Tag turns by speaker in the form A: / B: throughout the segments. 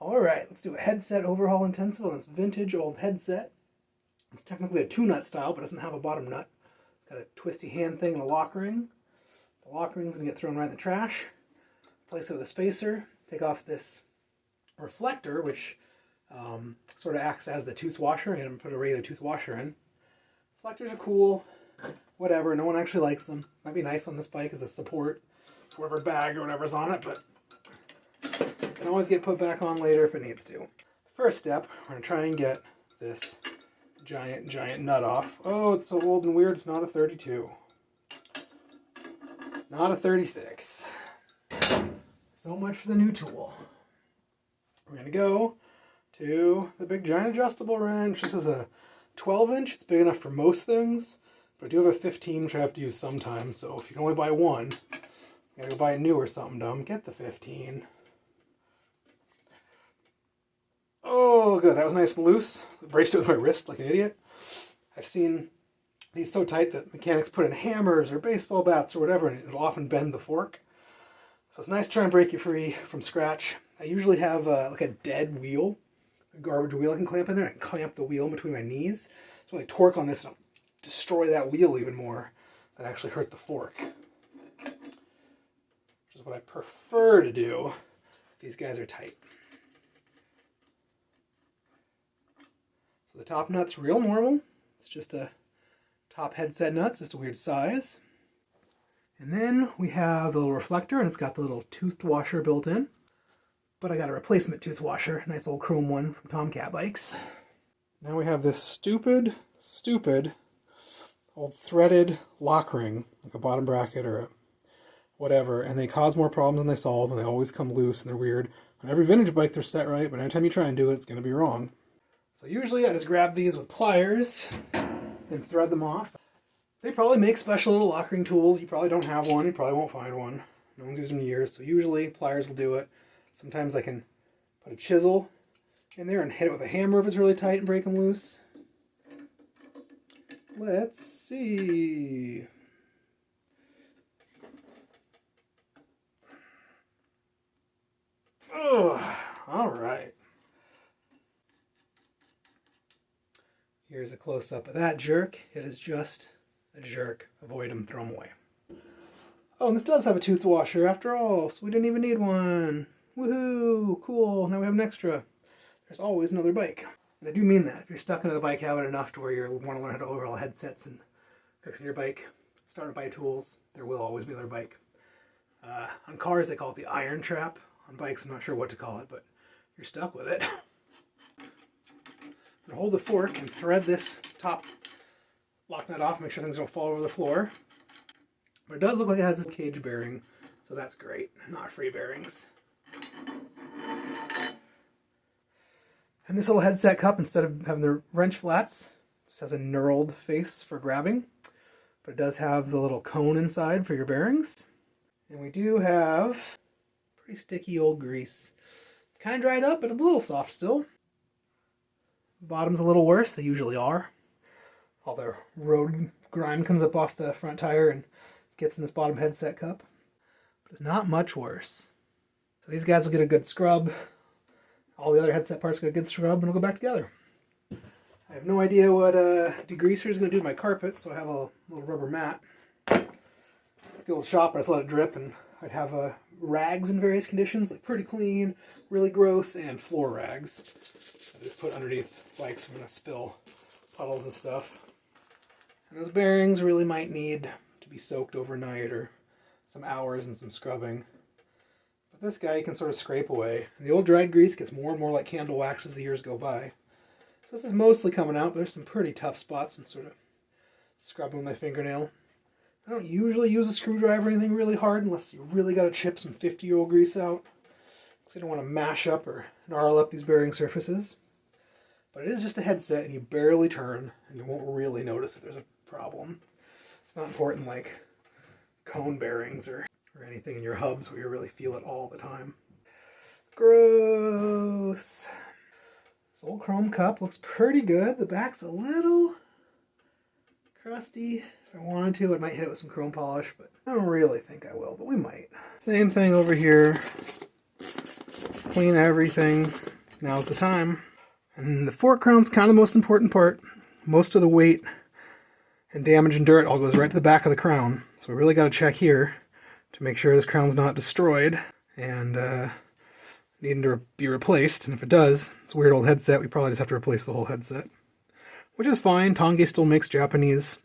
A: Alright, let's do a headset overhaul intensive on this vintage old headset. It's technically a 2-nut style, but it doesn't have a bottom nut. It's got a twisty hand thing and a lock ring. The lock ring's going to get thrown right in the trash. Place it with a spacer. Take off this reflector, which sort of acts as the tooth washer. I'm going to put a regular tooth washer in. Reflectors are cool. Whatever, no one actually likes them. Might be nice on this bike as a support for whatever bag or whatever's on it, but it can always get put back on later if it needs to. First step, we're going to try and get this giant nut off. Oh, it's so old and weird, it's not a 32. Not a 36. So much for the new tool. We're going to go to the big giant adjustable wrench. This is a 12-inch. It's big enough for most things, but I do have a 15, which I have to use sometimes. So if you can only buy one, you gotta go buy a new or something dumb. Get the 15. Oh, good. That was nice and loose. I braced it with my wrist like an idiot. I've seen these so tight that mechanics put in hammers or baseball bats or whatever, and it'll often bend the fork. So it's nice to try and break you free from scratch. I usually have like a dead wheel, a garbage wheel I can clamp in there. I can clamp the wheel in between my knees. So I torque on this and I'll destroy that wheel even more than actually hurt the fork. Which is what I prefer to do. These guys are tight. So the top nut's real normal. It's just the top headset nuts, just a weird size. And then we have the little reflector, and it's got the little tooth washer built in. But I got a replacement tooth washer, nice old chrome one from Tomcat Bikes. Now we have this stupid old threaded lock ring, like a bottom bracket or a whatever, and they cause more problems than they solve, and they always come loose and they're weird. On every vintage bike they're set right, but anytime you try and do it, it's going to be wrong. So usually I just grab these with pliers and thread them off. They probably make special little lock ring tools. You probably don't have one, you probably won't find one. No one's used them in years, so usually pliers will do it. Sometimes I can put a chisel in there and hit it with a hammer if it's really tight and break them loose. Let's see. Oh, all right. Here's a close-up of that jerk. It is just a jerk. Avoid them, throw them away. Oh, and this does have a tooth washer after all, so we didn't even need one. Woohoo! Cool, now we have an extra. There's always another bike. And I do mean that. If you're stuck into the bike habit enough to where you want to learn how to overhaul headsets and fixing your bike, start to buy tools, there will always be another bike. On cars, they call it the iron trap. On bikes, I'm not sure what to call it, but you're stuck with it. I'm gonna hold the fork and thread this top lock nut off, make sure things don't fall over the floor. But it does look like it has this cage bearing, so that's great. Not free bearings. And this little headset cup, instead of having the wrench flats, just has a knurled face for grabbing. But it does have the little cone inside for your bearings. And we do have pretty sticky old grease. Kind of dried up, but a little soft still. Bottom's a little worse, they usually are. All the road grime comes up off the front tire and gets in this bottom headset cup. But it's not much worse. So these guys will get a good scrub. All the other headset parts get a good scrub and it'll go back together. I have no idea what degreaser is going to do to my carpet, so I have a little rubber mat. The old shop, I just let it drip, and I'd have rags in various conditions, like pretty clean, really gross, and floor rags. I just put underneath bikes. I'm going to spill puddles and stuff. And those bearings really might need to be soaked overnight or some hours and some scrubbing. But this guy you can sort of scrape away. And the old dried grease gets more and more like candle wax as the years go by. So this is mostly coming out, but there's some pretty tough spots and sort of scrubbing with my fingernail. I don't usually use a screwdriver or anything really hard unless you really got to chip some 50-year-old grease out. Because you don't want to mash up or gnarl up these bearing surfaces. But it is just a headset and you barely turn and you won't really notice if there's a problem. It's not important like cone bearings or anything in your hubs where you really feel it all the time. Gross! This old chrome cup looks pretty good. The back's a little crusty. If I wanted to, I might hit it with some chrome polish, but I don't really think I will, but we might. Same thing over here. clean everything. Now's the time. And the fork crown's kind of the most important part. Most of the weight and damage and dirt all goes right to the back of the crown. So we really got to check here to make sure this crown's not destroyed and needing to be replaced. And if it does, it's a weird old headset. We probably just have to replace the whole headset, which is fine. Tonge still makes Japanese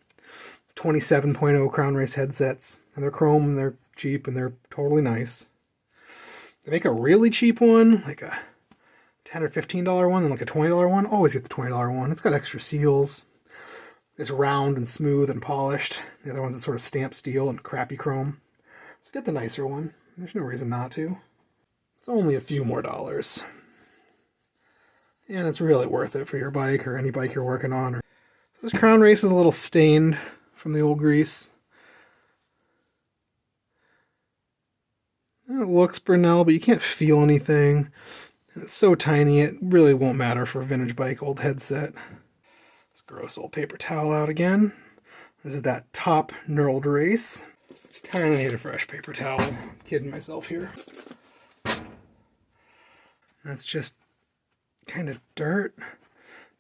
A: 27.0 crown race headsets, and they're chrome and they're cheap and they're totally nice. They make a really cheap one, like a $10 or $15 one, and like a $20 one. Always get the $20 one. It's got extra seals. It's round and smooth and polished. The other one's sort of stamped steel and crappy chrome. So get the nicer one. There's no reason not to. It's only a few more dollars. And it's really worth it for your bike or any bike you're working on. This crown race is a little stained from the old grease. It looks Brunel, but you can't feel anything. It's so tiny, it really won't matter for a vintage bike old headset. This gross old paper towel out again. This is that top knurled race. Kind of need a fresh paper towel. I'm kidding myself here. That's just kind of dirt.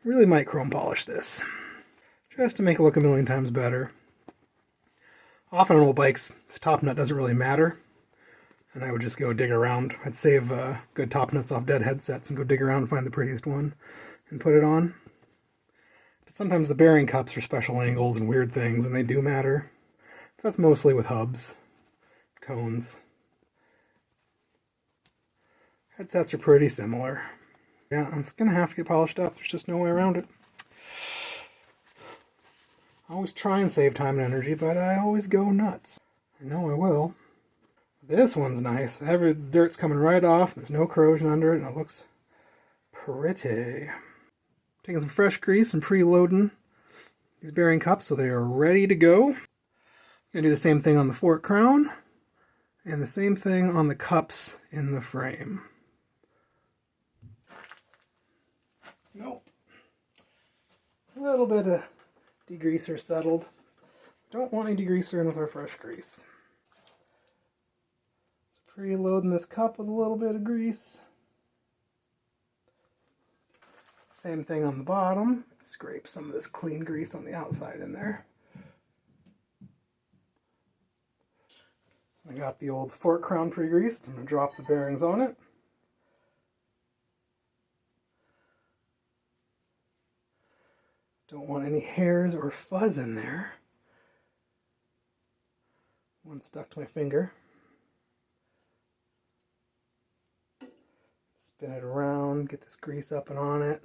A: Really might chrome polish this, just to make it look a million times better. Often on old bikes, this top nut doesn't really matter, and I would just go dig around. I'd save good top nuts off dead headsets and go dig around and find the prettiest one and put it on. But sometimes the bearing cups are special angles and weird things, and they do matter. That's mostly with hubs, cones. Headsets are pretty similar. Yeah, it's going to have to get polished up. There's just no way around it. I always try and save time and energy, but I always go nuts. I know I will. This one's nice. Every dirt's coming right off. There's no corrosion under it, and it looks pretty. Taking some fresh grease and preloading these bearing cups so they are ready to go. I'm going to do the same thing on the fork crown, and the same thing on the cups in the frame. Nope. A little bit of degreaser settled. Don't want any degreaser in with our fresh grease. Just preloading this cup with a little bit of grease. Same thing on the bottom. Scrape some of this clean grease on the outside in there. I got the old fork crown pre-greased. I'm going to drop the bearings on it. Don't want any hairs or fuzz in there. One stuck to my finger. Spin it around, get this grease up and on it.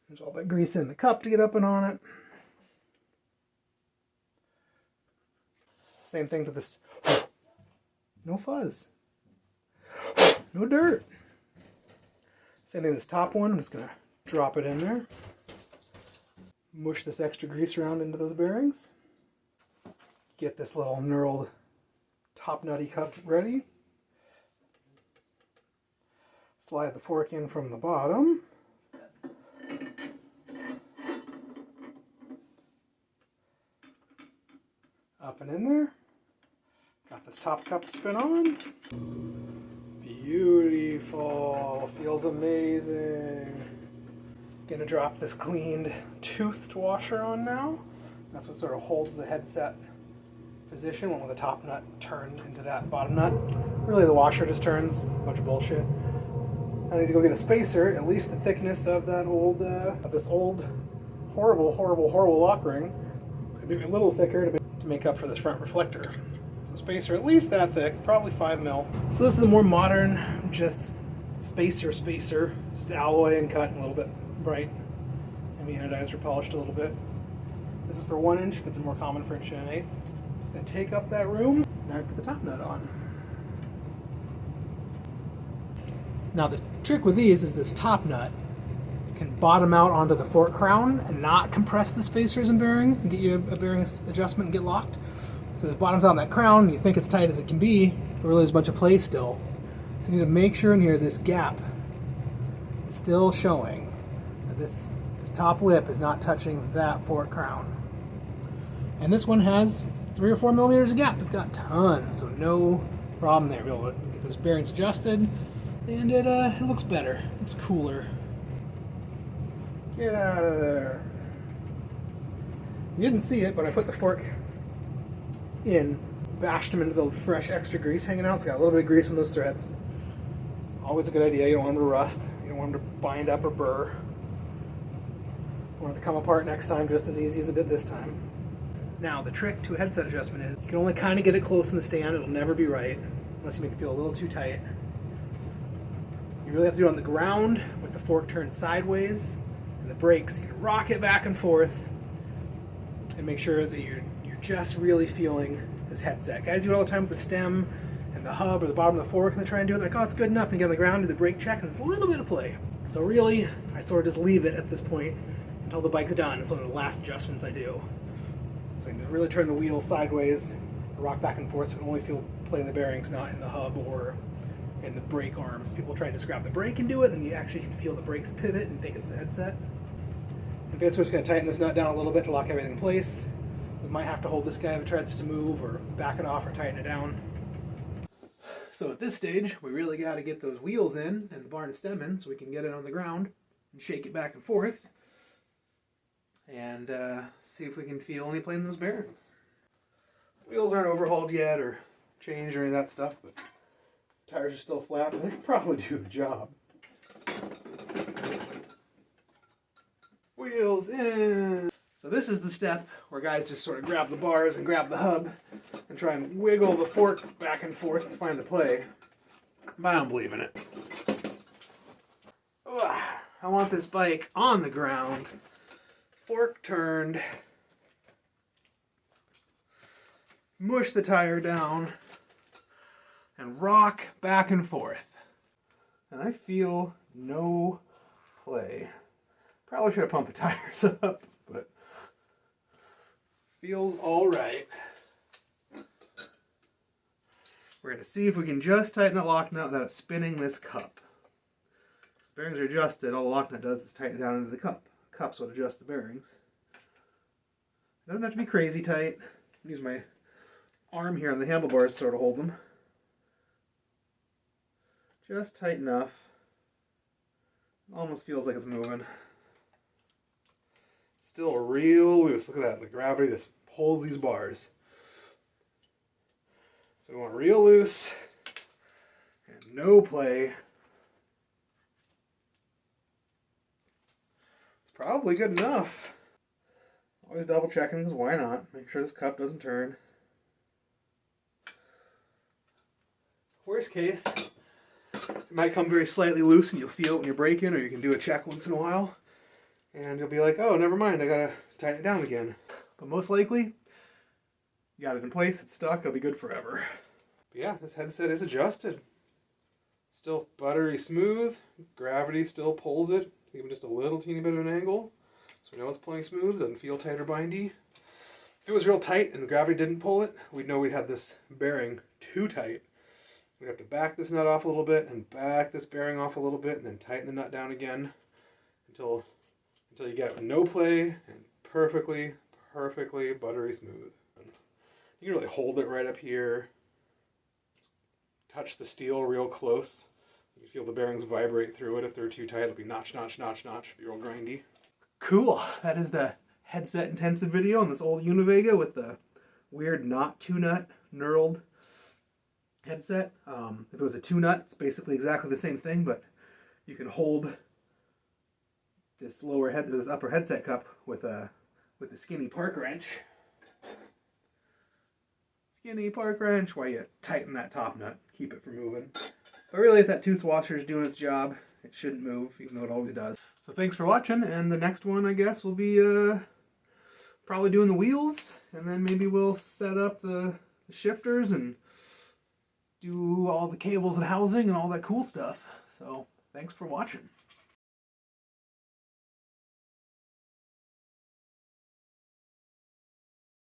A: There's all that grease in the cup to get up and on it. Same thing to this. No fuzz. No dirt. Same thing to this top one. I'm just going to drop it in there. Mush this extra grease around into those bearings. Get this little knurled top nutty cup ready. Slide the fork in from the bottom. Up and in there. Got this top cup to spin on. Beautiful. Feels amazing. Gonna drop this cleaned toothed washer on now. That's what sort of holds the headset position when the top nut turned into that bottom nut. Really the washer just turns. A bunch of bullshit. I need to go get a spacer, at least the thickness of that old, of this old horrible lock ring. Maybe a little thicker to make up for this front reflector. So spacer at least that thick, probably 5 mil. So this is a more modern, just spacer, just alloy and cut and a little bit bright. Maybe anodized or polished a little bit. This is for 1 inch, but they're more common for 1 1/8. Just gonna take up that room. Now I put the top nut on. Now the trick with these is this top nut can bottom out onto the fork crown and not compress the spacers and bearings and get you a bearing adjustment and get locked. So it bottoms out on that crown and you think it's tight as it can be, but really there's a bunch of play still. So you need to make sure in here this gap is still showing. That this top lip is not touching that fork crown. And this one has 3 or 4 millimeters of gap. It's got tons, so no problem there. We'll get those bearings adjusted, and it looks better. It's cooler. Get out of there. You didn't see it, but I put the fork in, bashed them into the fresh extra grease hanging out. It's got a little bit of grease on those threads. It's always a good idea. You don't want them to rust. You don't want them to bind up or burr. You want it to come apart next time just as easy as it did this time. Now, the trick to a headset adjustment is you can only kind of get it close in the stand. It'll never be right unless you make it feel a little too tight. You really have to do it on the ground with the fork turned sideways, and the brakes. You can rock it back and forth and make sure that you're just really feeling this headset. Guys do it all the time with the stem and the hub or the bottom of the fork, and they try and do it. They're like, oh, it's good enough. And get on the ground, do the brake check, and it's a little bit of play. So really, I sort of just leave it at this point until the bike's done. It's one of the last adjustments I do. So I can really turn the wheel sideways, rock back and forth, so you can only feel play in the bearings, not in the hub or in the brake arms. People try to just grab the brake and do it, and you actually can feel the brakes pivot and think it's the headset. And basically, we're just going to tighten this nut down a little bit to lock everything in place. We might have to hold this guy if it tries to move, or back it off or tighten it down. So at this stage, we really got to get those wheels in and the bar and stem in so we can get it on the ground and shake it back and forth and see if we can feel any play in those bearings. Wheels aren't overhauled yet or changed or any of that stuff, but tires are still flat, but they can probably do the job. Wheels in. So this is the step where guys just sort of grab the bars and grab the hub and try and wiggle the fork back and forth to find the play. But I don't believe in it. Ugh, I want this bike on the ground, fork turned, mush the tire down, and rock back and forth. And I feel no play. Probably should have pumped the tires up, but feels all right. We're going to see if we can just tighten the lock nut without it spinning this cup. If the bearings are adjusted, all the lock nut does is tighten it down into the cup. The cup's what adjusts the bearings. It doesn't have to be crazy tight. Use my arm here on the handlebars to sort of hold them. Just tight enough. Almost feels like it's moving. Still real loose. Look at that. The gravity just pulls these bars. So we want real loose and no play. It's probably good enough. Always double checking, because why not? Make sure this cup doesn't turn. Worst case, it might come very slightly loose and you'll feel it when you're braking, or you can do a check once in a while. And you'll be like, oh, never mind, I gotta tighten it down again. But most likely, you got it in place, it's stuck, it'll be good forever. But yeah, this headset is adjusted. Still buttery smooth, gravity still pulls it, even just a little teeny bit of an angle. So we know it's playing smooth, doesn't feel tight or bindy. If it was real tight and the gravity didn't pull it, we'd know we had this bearing too tight. We'd have to back this nut off a little bit and back this bearing off a little bit and then tighten the nut down again until you get it with no play and perfectly buttery smooth. You can really hold it right up here. Touch the steel real close. You can feel the bearings vibrate through it. If they're too tight, it'll be notch, notch, notch, notch. It'll be real grindy. Cool. That is the headset intensive video on this old Univega with the weird not two-nut knurled headset. If it was a two-nut, it's basically exactly the same thing, but you can hold this upper headset cup with a skinny park wrench. Skinny park wrench while you tighten that top nut, keep it from moving. But really, if that tooth washer is doing its job, it shouldn't move, even though it always does. So thanks for watching, and the next one, I guess, will be probably doing the wheels, and then maybe we'll set up the shifters and do all the cables and housing and all that cool stuff. So thanks for watching.